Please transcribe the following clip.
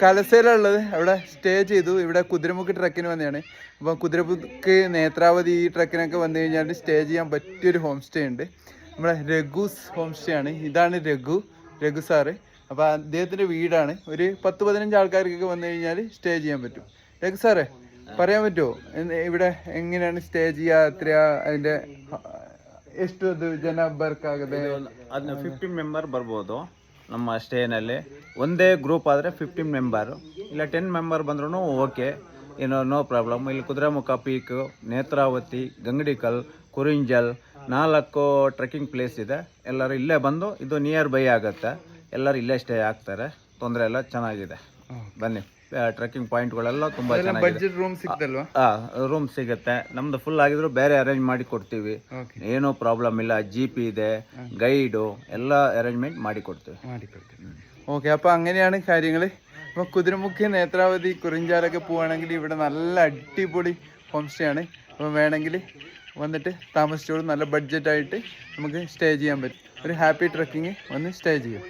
കലസയിലുള്ളത് അവിടെ സ്റ്റേ ചെയ്തു. ഇവിടെ കുതിരമുക്ക് ട്രക്കിന് വന്നതാണ്. അപ്പോൾ കുതിരമുക്ക് നേത്രാവതി ഈ ട്രക്കിനൊക്കെ വന്നു കഴിഞ്ഞാൽ സ്റ്റേ ചെയ്യാൻ പറ്റിയൊരു ഹോം സ്റ്റേ ഉണ്ട്. നമ്മുടെ രഘുസ് ഹോം സ്റ്റേ ആണ്. ഇതാണ് രഘു സാറ്. അപ്പോൾ അദ്ദേഹത്തിൻ്റെ വീടാണ്. ഒരു 10-15 ആൾക്കാർക്കൊക്കെ വന്നു കഴിഞ്ഞാൽ സ്റ്റേ ചെയ്യാൻ പറ്റും. രഘു സാറേ പറയാൻ പറ്റുമോ ഇവിടെ എങ്ങനെയാണ് സ്റ്റೇ ചെയ്യുക, എത്രയാ അതിൻ്റെ ಎಷ್ಟು ಜನ ಬರ್ಕಾಗದೆ? 15 ಮೆಂಬರ್ ಬರ್ಬೋದು ನಮ್ಮ ಸ್ಟೇನಲ್ಲಿ. ಒಂದೇ ಗ್ರೂಪ್ ಆದರೆ 15 ಮೆಂಬರು, ಇಲ್ಲ 10 ಮೆಂಬರ್ ಬಂದ್ರೂ ಓಕೆ, ಏನೋ ನೋ ಪ್ರಾಬ್ಲಮ್. ಇಲ್ಲಿ Kudremukh peak, Netravati, Gangadikal, Kurinjal 4 trekking place ಇದೆ. ಎಲ್ಲರೂ ಇಲ್ಲೇ ಬಂದು, ಇದು ನಿಯರ್ ಬೈ ಆಗುತ್ತೆ, ಎಲ್ಲರೂ ಇಲ್ಲೇ ಸ್ಟೇ ಆಗ್ತಾರೆ, ತೊಂದರೆ ಇಲ್ಲ, ಚೆನ್ನಾಗಿದೆ. ಬನ್ನಿ, ಟ್ರೆಕ್ಕಿಂಗ್ ಪಾಯಿಂಟ್ಗಳೆಲ್ಲ ತುಂಬ ಚೆನ್ನಾಗಿದೆ. ರೂಮ್ ಸಿಗುತ್ತೆ. ನಮ್ದು ಫುಲ್ ಆಗಿದ್ರು ಬೇರೆ ಅರೇಂಜ್ ಮಾಡಿ ಕೊಡ್ತೀವಿ, ಏನೋ ಪ್ರಾಬ್ಲಮ್ ಇಲ್ಲ. ಜೀಪ್ ಇದೆ, ഗൈഡോ എല്ലാ അറേഞ്ച്മെന്റ് ಮಾಡಿ ಕೊಡ್ತೀವಿ. ഓക്കെ, അപ്പോൾ അങ്ങനെയാണ് കാര്യങ്ങൾ. അപ്പോൾ കുതിരമുഖ്, നേത്രാവതി, കുറിഞ്ചാലൊക്കെ പോവുകയാണെങ്കിൽ ഇവിടെ നല്ല അടിപൊളി ഹോം സ്റ്റേ ആണ്. അപ്പോൾ വേണമെങ്കിൽ വന്നിട്ട് താമസിച്ചോളും. നല്ല ബഡ്ജറ്റായിട്ട് നമുക്ക് സ്റ്റേ ചെയ്യാൻ പറ്റും. ഒരു ഹാപ്പി ട്രക്കിങ് വന്ന് സ്റ്റേ ചെയ്യും.